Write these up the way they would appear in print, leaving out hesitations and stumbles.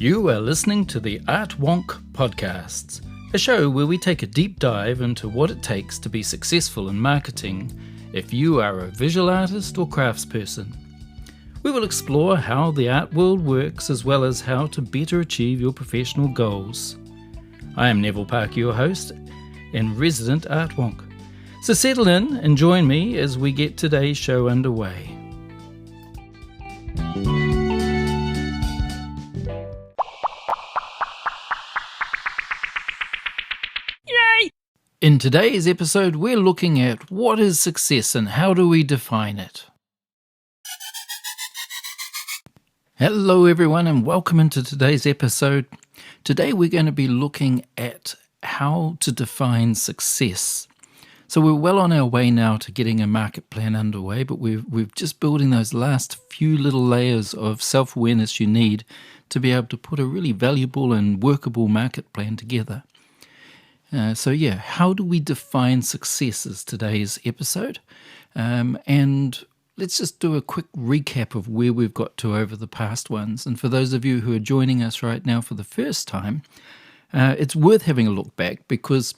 You are listening to the Artwonk Podcast, a show where we take a deep dive into what it takes to be successful in marketing if you are a visual artist or craftsperson. We will explore how the art world works as well as how to better achieve your professional goals. I am Neville Park, your host and resident Artwonk. So settle in and join me as we get today's show underway. In today's episode, we're looking at what is success and how do we define it. Hello everyone and welcome into today's episode. Today we're going to be looking at how to define success. So we're well on our way now to getting a market plan underway, but we're just building those last few little layers of self-awareness you need to be able to put a really valuable and workable market plan together. How do we define success is today's episode. And let's just do a quick recap of where we've got to over the past ones. And for those of you who are joining us right now for the first time, it's worth having a look back because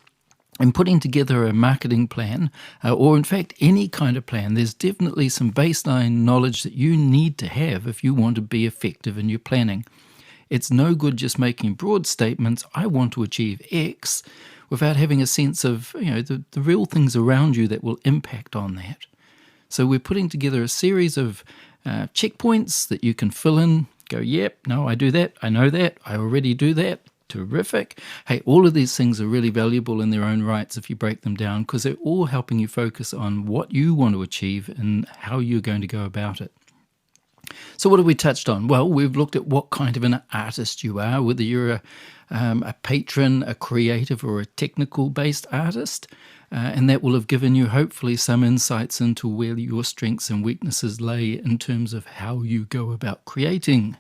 in putting together a marketing plan, or in fact any kind of plan, there's definitely some baseline knowledge that you need to have if you want to be effective in your planning. It's no good just making broad statements, I want to achieve X, without having a sense of the real things around you that will impact on that. So we're putting together a series of checkpoints that you can fill in, go, yep, no, I do that, I know that, I already do that, terrific. Hey, all of these things are really valuable in their own rights if you break them down because they're all helping you focus on what you want to achieve and how you're going to go about it. So what have we touched on? Well, we've looked at what kind of an artist you are, whether you're a patron, a creative, or a technical-based artist, and that will have given you hopefully some insights into where your strengths and weaknesses lay in terms of how you go about creating.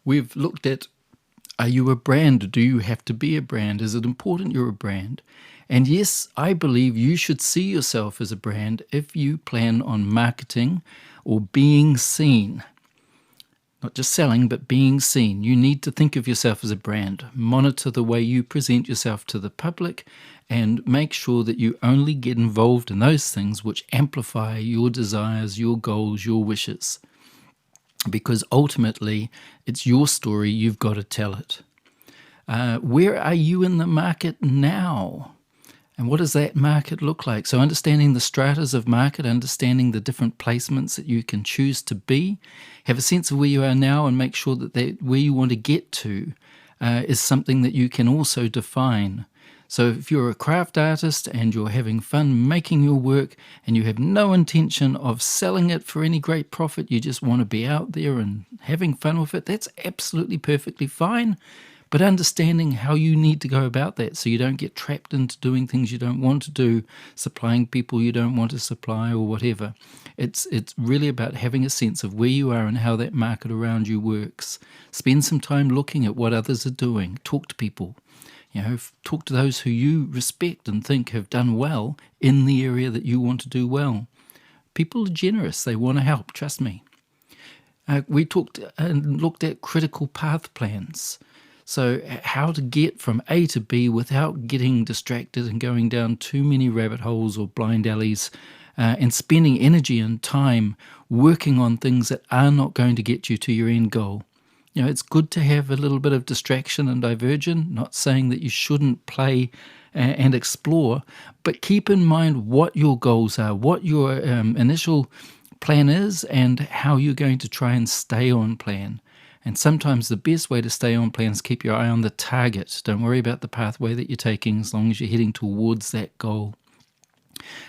We've looked at, are you a brand? Do you have to be a brand? Is it important you're a brand? And yes, I believe you should see yourself as a brand if you plan on marketing or being seen. Not just selling, but being seen. You need to think of yourself as a brand. Monitor the way you present yourself to the public and make sure that you only get involved in those things which amplify your desires, your goals, your wishes. Because ultimately, it's your story, you've got to tell it. Where are you in the market now? And what does that market look like? So understanding the stratas of market, understanding the different placements that you can choose to be, have a sense of where you are now and make sure that where you want to get to is something that you can also define. So if you're a craft artist and you're having fun making your work and you have no intention of selling it for any great profit, you just want to be out there and having fun with it, that's absolutely perfectly fine. But understanding how you need to go about that so you don't get trapped into doing things you don't want to do, supplying people you don't want to supply or whatever. It's really about having a sense of where you are and how that market around you works. Spend some time looking at what others are doing. Talk to people. Talk to those who you respect and think have done well in the area that you want to do well. People are generous. They want to help. Trust me. We talked and looked at critical path plans. So how to get from A to B without getting distracted and going down too many rabbit holes or blind alleys and spending energy and time working on things that are not going to get you to your end goal. It's good to have a little bit of distraction and diversion, not saying that you shouldn't play and explore, but keep in mind what your goals are, what your initial plan is, and how you're going to try and stay on plan. And sometimes the best way to stay on plan is keep your eye on the target. Don't worry about the pathway that you're taking as long as you're heading towards that goal.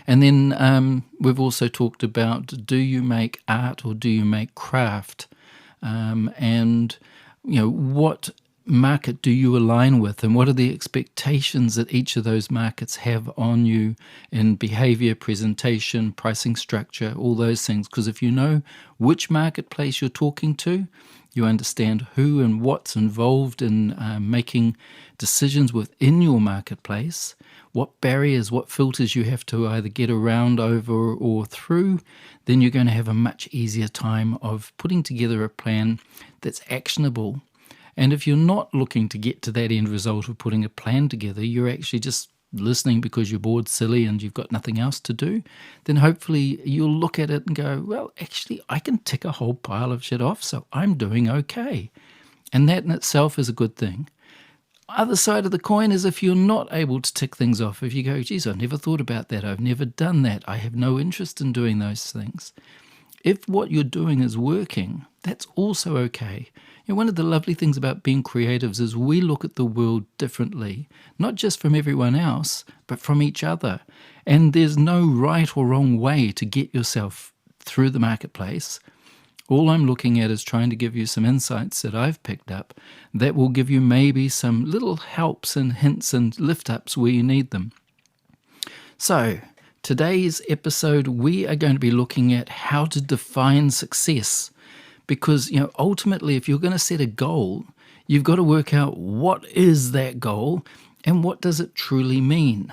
And then we've also talked about, do you make art or do you make craft? And what market do you align with, and what are the expectations that each of those markets have on you in behavior, presentation, pricing structure, all those things. Because if you know which marketplace you're talking to, you understand who and what's involved in making decisions within your marketplace, what barriers, what filters you have to either get around, over, or through, then you're going to have a much easier time of putting together a plan that's actionable And if you're not looking to get to that end result of putting a plan together, you're actually just listening because you're bored, silly, and you've got nothing else to do, then hopefully you'll look at it and go, well, actually, I can tick a whole pile of shit off, so I'm doing okay. And that in itself is a good thing. Other side of the coin is if you're not able to tick things off, if you go, geez, I've never thought about that, I've never done that, I have no interest in doing those things. If what you're doing is working, that's also okay. One of the lovely things about being creatives is we look at the world differently, not just from everyone else, but from each other. And there's no right or wrong way to get yourself through the marketplace. All I'm looking at is trying to give you some insights that I've picked up that will give you maybe some little helps and hints and lift-ups where you need them. So, today's episode, we are going to be looking at how to define success. Because, ultimately, if you're going to set a goal, you've got to work out what is that goal and what does it truly mean.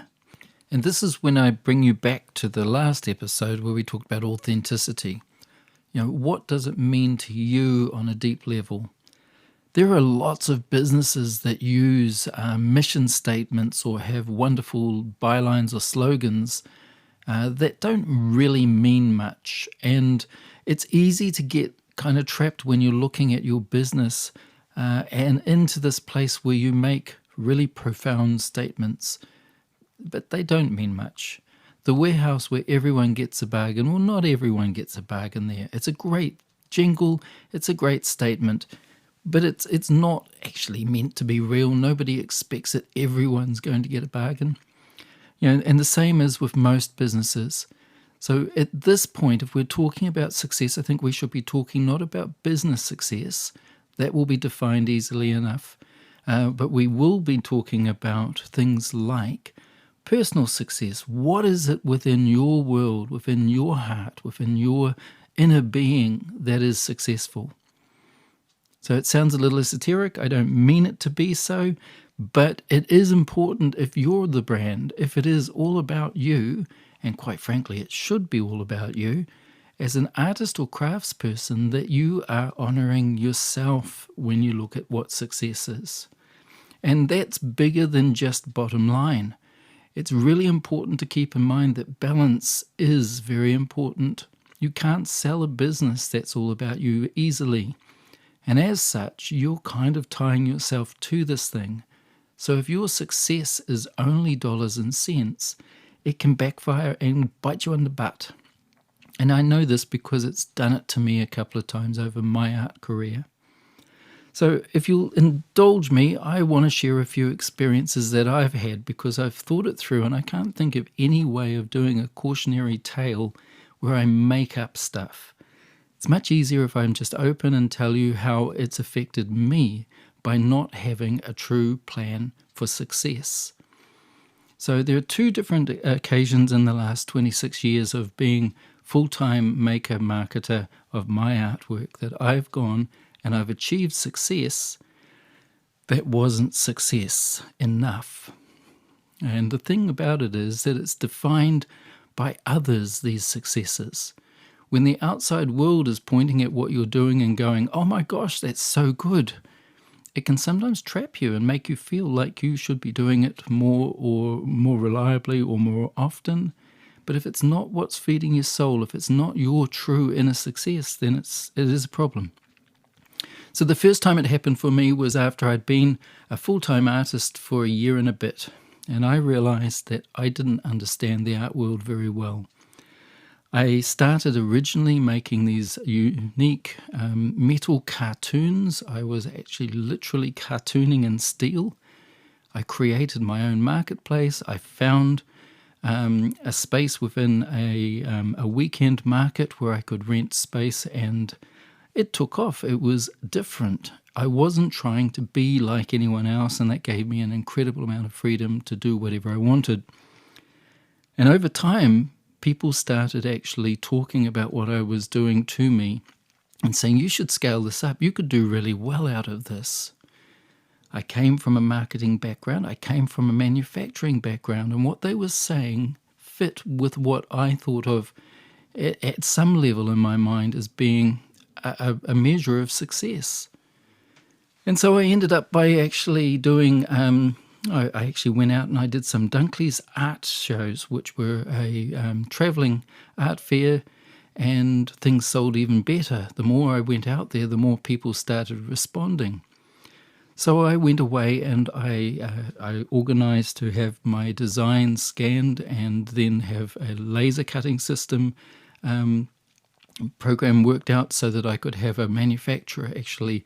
And this is when I bring you back to the last episode where we talked about authenticity. What does it mean to you on a deep level? There are lots of businesses that use mission statements or have wonderful bylines or slogans that don't really mean much. And it's easy to get kind of trapped when you're looking at your business and into this place where you make really profound statements, but they don't mean much. The warehouse where everyone gets a bargain, well, not everyone gets a bargain there. It's a great jingle, it's a great statement, but it's not actually meant to be real. Nobody expects that everyone's going to get a bargain. And the same is with most businesses. So at this point, if we're talking about success, I think we should be talking not about business success. That will be defined easily enough. But we will be talking about things like personal success. What is it within your world, within your heart, within your inner being that is successful? So it sounds a little esoteric. I don't mean it to be so. But it is important if you're the brand, if it is all about you, and quite frankly, it should be all about you, as an artist or craftsperson, that you are honoring yourself when you look at what success is. And that's bigger than just bottom line. It's really important to keep in mind that balance is very important. You can't sell a business that's all about you easily. And as such, you're kind of tying yourself to this thing. So if your success is only dollars and cents, it can backfire and bite you on the butt. And I know this because it's done it to me a couple of times over my art career. So if you'll indulge me, I want to share a few experiences that I've had because I've thought it through and I can't think of any way of doing a cautionary tale where I make up stuff. It's much easier if I'm just open and tell you how it's affected me by not having a true plan for success. So there are two different occasions in the last 26 years of being full-time maker, marketer of my artwork that I've gone and I've achieved success that wasn't success enough. And the thing about it is that it's defined by others, these successes. When the outside world is pointing at what you're doing and going, oh my gosh, that's so good, it can sometimes trap you and make you feel like you should be doing it more or more reliably or more often. But if it's not what's feeding your soul, if it's not your true inner success, then it is a problem. So the first time it happened for me was after I'd been a full-time artist for a year and a bit, and I realized that I didn't understand the art world very well. I started originally making these unique metal cartoons. I was actually literally cartooning in steel. I created my own marketplace. I found a space within a weekend market where I could rent space, and it took off. It was different. I wasn't trying to be like anyone else, and that gave me an incredible amount of freedom to do whatever I wanted. And over time, people started actually talking about what I was doing to me and saying, you should scale this up. You could do really well out of this. I came from a marketing background. I came from a manufacturing background. And what they were saying fit with what I thought of at some level in my mind as being a measure of success. And so I ended up by actually doing, I actually went out and I did some Dunkley's art shows, which were a travelling art fair, and things sold even better. The more I went out there, the more people started responding. So I went away and I organised to have my design scanned and then have a laser cutting system program worked out so that I could have a manufacturer actually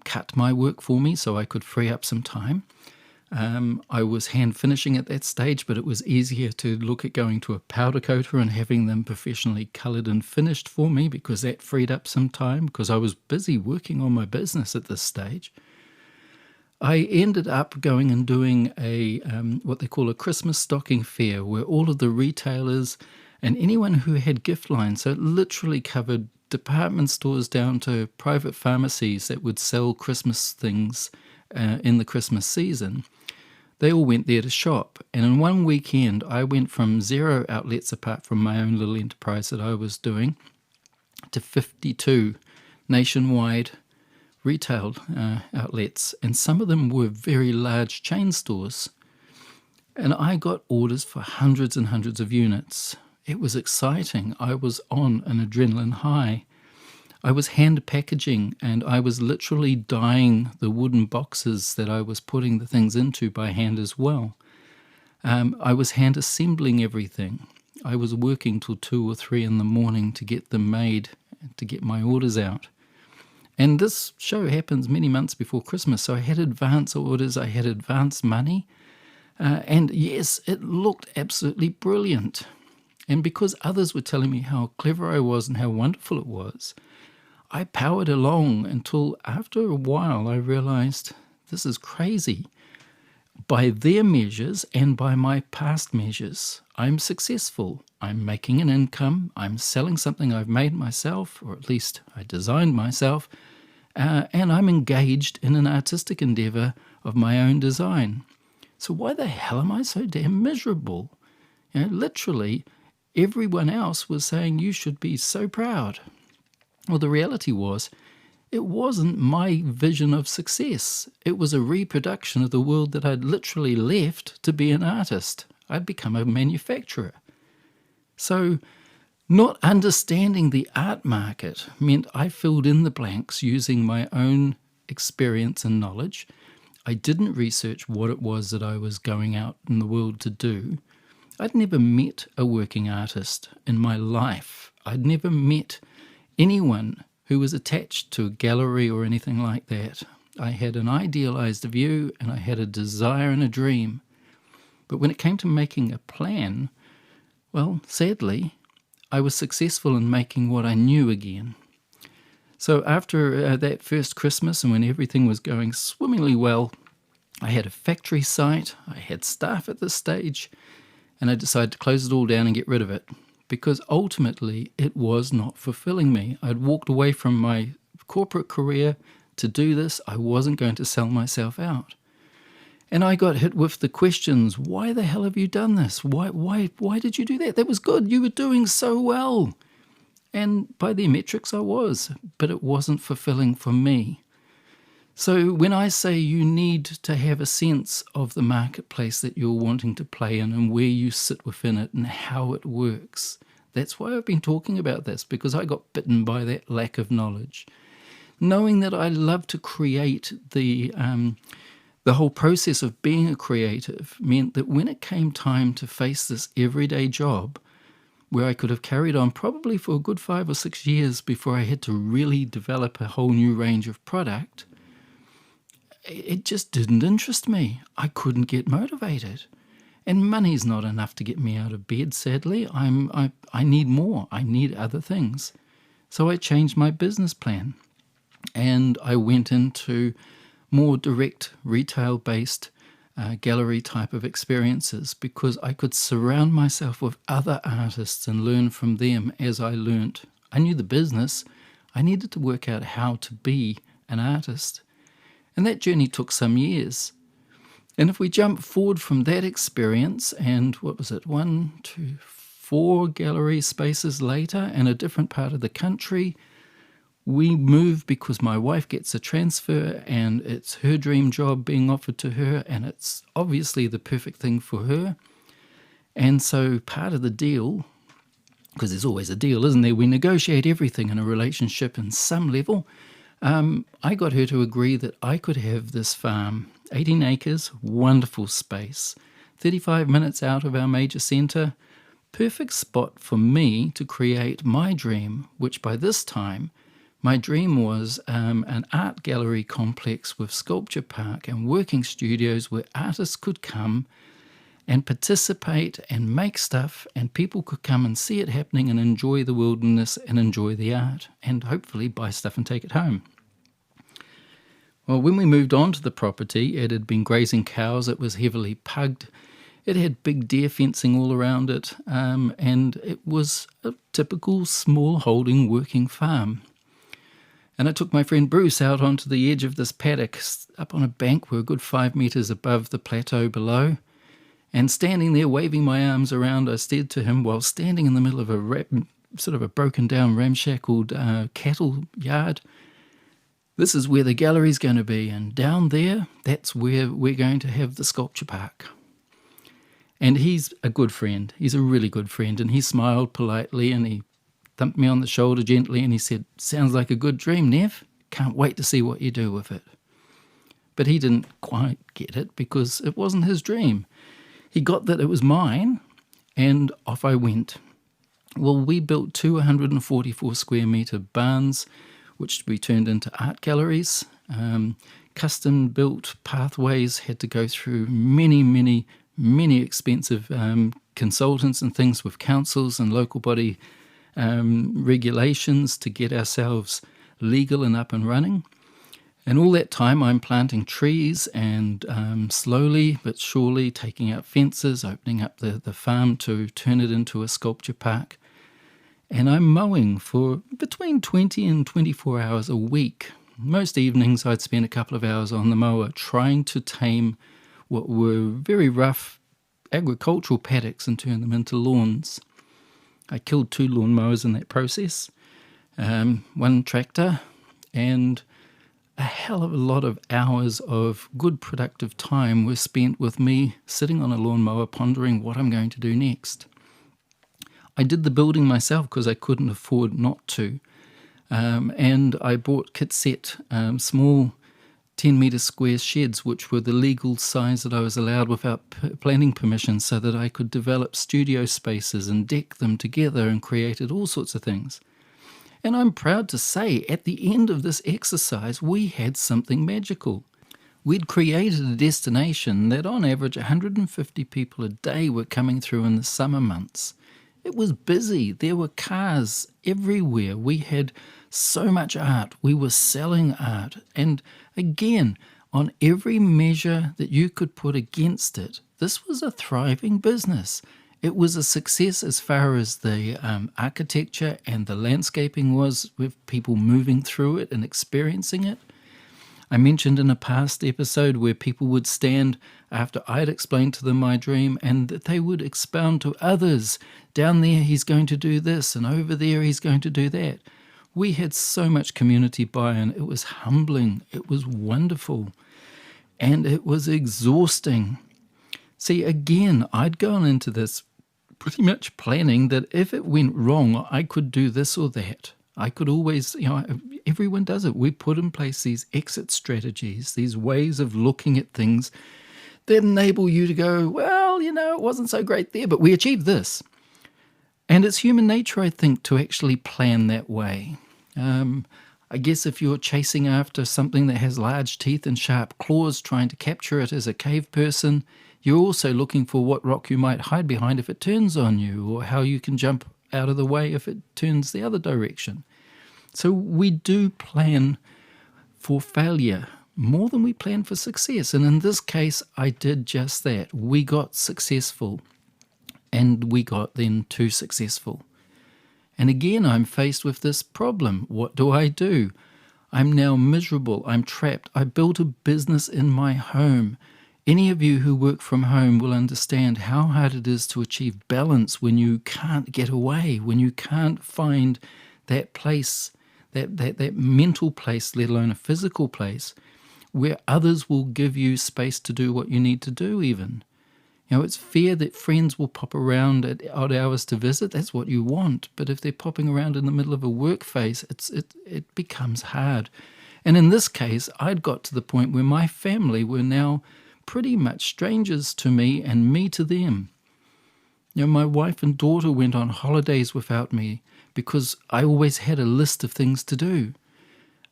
cut my work for me so I could free up some time. I was hand finishing at that stage, but it was easier to look at going to a powder coater and having them professionally coloured and finished for me, because that freed up some time because I was busy working on my business at this stage. I ended up going and doing a what they call a Christmas stocking fair, where all of the retailers and anyone who had gift lines, so it literally covered department stores down to private pharmacies that would sell Christmas things in the Christmas season, they all went there to shop. And in one weekend, I went from 0 outlets apart from my own little enterprise that I was doing to 52 nationwide retail outlets. And some of them were very large chain stores. And I got orders for hundreds and hundreds of units. It was exciting. I was on an adrenaline high. I was hand packaging, and I was literally dyeing the wooden boxes that I was putting the things into by hand as well. I was hand assembling everything. I was working till 2 or 3 in the morning to get them made, to get my orders out. And this show happens many months before Christmas, so I had advance orders, I had advance money, and yes, it looked absolutely brilliant. And because others were telling me how clever I was and how wonderful it was, I powered along until after a while I realized this is crazy. By their measures and by my past measures, I'm successful. I'm making an income. I'm selling something I've made myself, or at least I designed myself, and I'm engaged in an artistic endeavor of my own design. So why the hell am I so damn miserable? Literally, everyone else was saying you should be so proud. Well, the reality was, it wasn't my vision of success. It was a reproduction of the world that I'd literally left to be an artist. I'd become a manufacturer. So, not understanding the art market meant I filled in the blanks using my own experience and knowledge. I didn't research what it was that I was going out in the world to do. I'd never met a working artist in my life. I'd never met anyone who was attached to a gallery or anything like that. I had an idealized view and I had a desire and a dream. But when it came to making a plan, well, sadly, I was successful in making what I knew again. So after that first Christmas, and when everything was going swimmingly well, I had a factory site, I had staff at this stage, and I decided to close it all down and get rid of it, because ultimately it was not fulfilling me. I'd walked away from my corporate career to do this. I wasn't going to sell myself out. And I got hit with the questions, why the hell have you done this? Why did you do that? That was good. You were doing so well. And by their metrics, I was, but it wasn't fulfilling for me. So when I say you need to have a sense of the marketplace that you're wanting to play in and where you sit within it and how it works, that's why I've been talking about this, because I got bitten by that lack of knowledge. Knowing that I love to create, the whole process of being a creative meant that when it came time to face this everyday job, where I could have carried on probably for a good 5 or 6 years before I had to really develop a whole new range of product, it just didn't interest me. I couldn't get motivated. And money's not enough to get me out of bed, sadly. I need more. I need other things. So I changed my business plan. And I went into more direct retail-based gallery type of experiences, because I could surround myself with other artists and learn from them as I learnt. I knew the business. I needed to work out how to be an artist. And that journey took some years. And if we jump forward from that experience, and 1, 2, 4 gallery spaces later in a different part of the country, We move because my wife gets a transfer and it's her dream job being offered to her, and it's obviously the perfect thing for her. And so part of the deal, because there's always a deal, isn't there? We negotiate everything in a relationship in some level. I got her to agree that I could have this farm, 18 acres, wonderful space, 35 minutes out of our major centre, perfect spot for me to create my dream, which by this time, my dream was an art gallery complex with sculpture park and working studios where artists could come and participate and make stuff, and people could come and see it happening and enjoy the wilderness and enjoy the art and hopefully buy stuff and take it home. Well, when we moved on to the property, it had been grazing cows, it was heavily pugged, it had big deer fencing all around it, and it was a typical small holding working farm. And I took my friend Bruce out onto the edge of this paddock, up on a bank we're a good 5 metres above the plateau below. And standing there waving my arms around, I said to him, while standing in the middle of a broken down ramshackled cattle yard, this is where the gallery's going to be, and down there, that's where we're going to have the sculpture park. And he's a good friend. He's a really good friend. And he smiled politely and he thumped me on the shoulder gently and he said, sounds like a good dream, Nev. Can't wait to see what you do with it. But he didn't quite get it because it wasn't his dream. He got that it was mine, and off I went. Well, we built 244 square metre barns, which we turned into art galleries. Custom-built pathways, had to go through many expensive consultants and things with councils and local body regulations to get ourselves legal and up and running. And all that time I'm planting trees and slowly but surely taking out fences, opening up the farm to turn it into a sculpture park. And I'm mowing for between 20 and 24 hours a week. Most evenings I'd spend a couple of hours on the mower trying to tame what were very rough agricultural paddocks and turn them into lawns. I killed 2 lawnmowers in that process, 1 tractor, and a hell of a lot of hours of good productive time were spent with me sitting on a lawnmower pondering what I'm going to do next. I did the building myself because I couldn't afford not to, and I bought kit set small 10-metre square sheds, which were the legal size that I was allowed without planning permission, so that I could develop studio spaces and deck them together and created all sorts of things. And I'm proud to say, at the end of this exercise, we had something magical. We'd created a destination that on average 150 people a day were coming through in the summer months. It was busy. There were cars everywhere. We had so much art. We were selling art. And again, on every measure that you could put against it, this was a thriving business. It was a success as far as the architecture and the landscaping was, with people moving through it and experiencing it. I mentioned in a past episode where people would stand after I'd explained to them my dream, and that they would expound to others, down there he's going to do this and over there he's going to do that. We had so much community buy-in. It was humbling, it was wonderful, and it was exhausting. See, again, I'd gone into this pretty much planning that if it went wrong, I could do this or that. I could always, everyone does it. We put in place these exit strategies, these ways of looking at things that enable you to go, well, it wasn't so great there, but we achieved this. And it's human nature, I think, to actually plan that way. I guess if you're chasing after something that has large teeth and sharp claws, trying to capture it as a cave person, you're also looking for what rock you might hide behind if it turns on you, or how you can jump out of the way if it turns the other direction. So we do plan for failure more than we plan for success. And in this case, I did just that. We got successful, and we got then too successful. And again, I'm faced with this problem. What do? I'm now miserable. I'm trapped. I built a business in my home. Any of you who work from home will understand how hard it is to achieve balance when you can't get away, when you can't find that place that mental place, let alone a physical place, where others will give you space to do what you need to do even. It's fair that friends will pop around at odd hours to visit. That's what you want. But if they're popping around in the middle of a work phase, it becomes hard. And in this case, I'd got to the point where my family were now pretty much strangers to me and me to them. My wife and daughter went on holidays without me because I always had a list of things to do.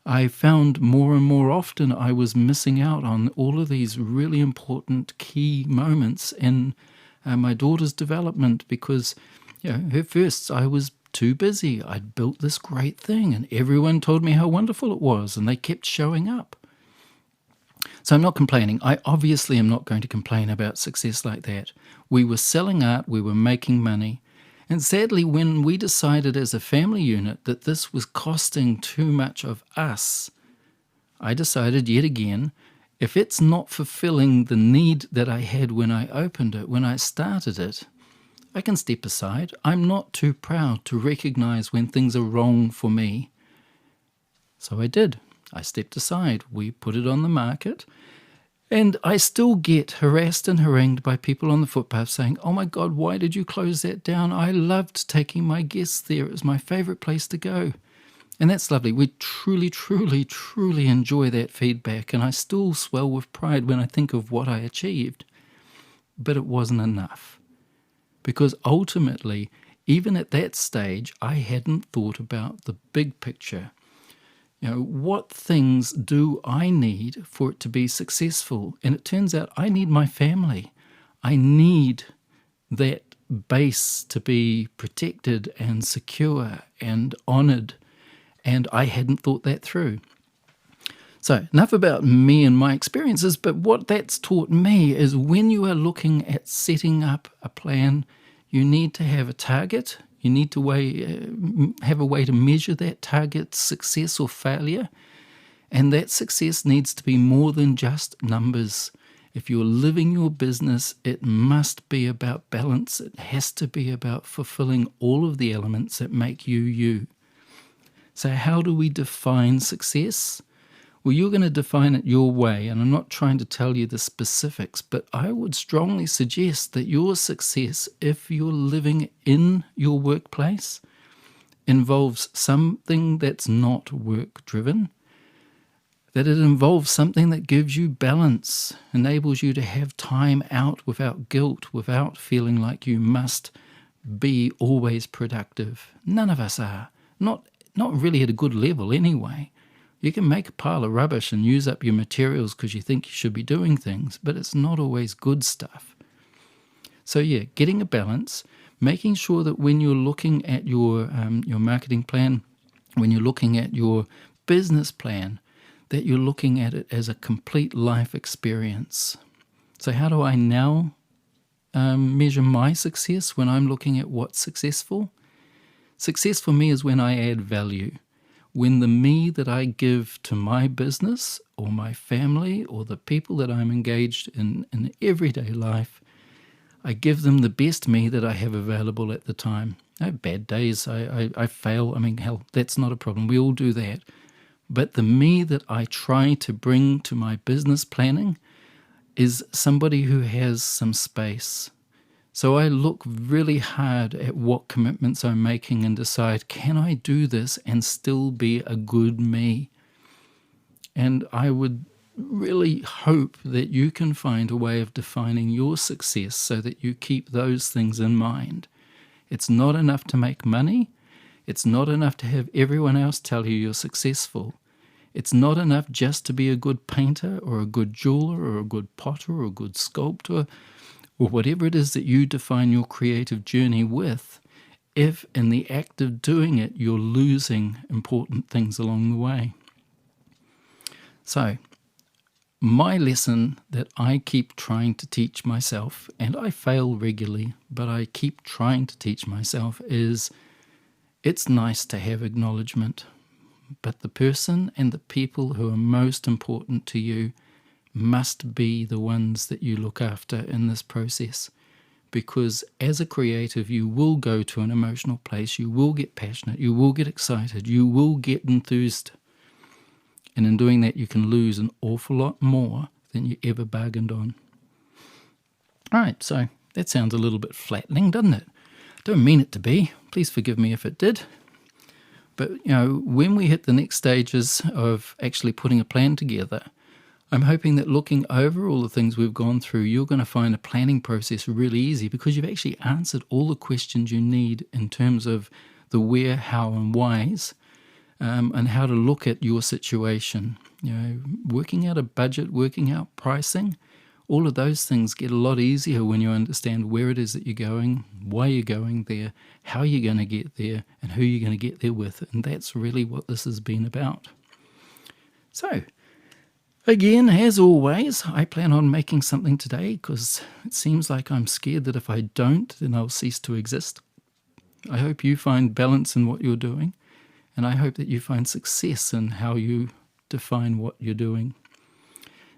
I found more and more often I was missing out on all of these really important key moments in my daughter's development because, her firsts, I was too busy. I'd built this great thing and everyone told me how wonderful it was and they kept showing up. So I'm not complaining. I obviously am not going to complain about success like that. We were selling art, we were making money. And sadly, when we decided as a family unit that this was costing too much of us, I decided yet again, if it's not fulfilling the need that I had when I opened it, when I started it, I can step aside. I'm not too proud to recognize when things are wrong for me. So I did. I stepped aside. We put it on the market. And I still get harassed and harangued by people on the footpath saying, "Oh my God, why did you close that down? I loved taking my guests there. It was my favorite place to go." And that's lovely. We truly, truly, truly enjoy that feedback. And I still swell with pride when I think of what I achieved. But it wasn't enough. Because ultimately, even at that stage, I hadn't thought about the big picture. What things do I need for it to be successful? And it turns out I need my family. I need that base to be protected and secure and honoured. And I hadn't thought that through. So enough about me and my experiences, but what that's taught me is when you are looking at setting up a plan, you need to have a target. You need to have a way to measure that target's success or failure. And that success needs to be more than just numbers. If you're living your business, it must be about balance. It has to be about fulfilling all of the elements that make you you. So how do we define success? Well, you're going to define it your way, and I'm not trying to tell you the specifics, but I would strongly suggest that your success, if you're living in your workplace, involves something that's not work-driven, that it involves something that gives you balance, enables you to have time out without guilt, without feeling like you must be always productive. None of us are. Not really at a good level anyway. You can make a pile of rubbish and use up your materials because you think you should be doing things, but it's not always good stuff. So getting a balance, making sure that when you're looking at your marketing plan, when you're looking at your business plan, that you're looking at it as a complete life experience. So how do I now measure my success when I'm looking at what's successful? Success for me is when I add value. When the me that I give to my business or my family or the people that I'm engaged in everyday life, I give them the best me that I have available at the time. I have bad days, I fail. Hell, that's not a problem. We all do that. But the me that I try to bring to my business planning is somebody who has some space. So I look really hard at what commitments I'm making and decide, can I do this and still be a good me? And I would really hope that you can find a way of defining your success so that you keep those things in mind. It's not enough to make money. It's not enough to have everyone else tell you you're successful. It's not enough just to be a good painter or a good jeweler or a good potter or a good sculptor, or whatever it is that you define your creative journey with, if in the act of doing it you're losing important things along the way. So, my lesson that I keep trying to teach myself, and I fail regularly, but I keep trying to teach myself, is it's nice to have acknowledgement, but the person and the people who are most important to you must be the ones that you look after in this process, because as a creative, you will go to an emotional place, you will get passionate, you will get excited, you will get enthused. And in doing that, you can lose an awful lot more than you ever bargained on. All right, so that sounds a little bit flattening, doesn't it? Don't mean it to be. Please forgive me if it did. But, when we hit the next stages of actually putting a plan together, I'm hoping that looking over all the things we've gone through, you're going to find a planning process really easy because you've actually answered all the questions you need in terms of the where, how, and whys, and how to look at your situation. Working out a budget, working out pricing, all of those things get a lot easier when you understand where it is that you're going, why you're going there, how you're going to get there, and who you're going to get there with. And that's really what this has been about. So, again, as always, I plan on making something today because it seems like I'm scared that if I don't, then I'll cease to exist. I hope you find balance in what you're doing, and I hope that you find success in how you define what you're doing.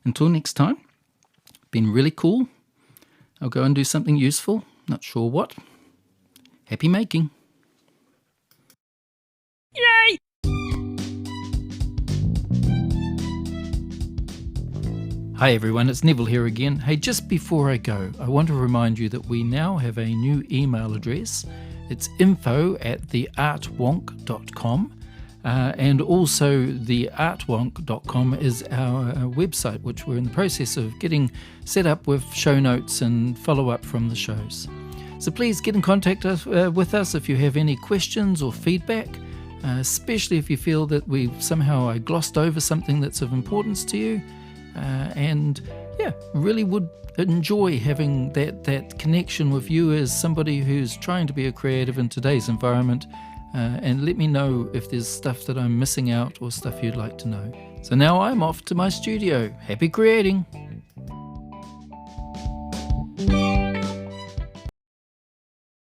Until next time, been really cool. I'll go and do something useful, not sure what. Happy making. Yay! Hi everyone, it's Neville here again. Hey, just before I go, I want to remind you that we now have a new email address. It's info@theartwonk.com. And also the artwonk.com is our website, which we're in the process of getting set up with show notes and follow-up from the shows. So please get in contact with us if you have any questions or feedback, especially if you feel that I glossed over something that's of importance to you. Really would enjoy having that connection with you as somebody who's trying to be a creative in today's environment. And let me know if there's stuff that I'm missing out or stuff you'd like to know. So now I'm off to my studio. Happy creating!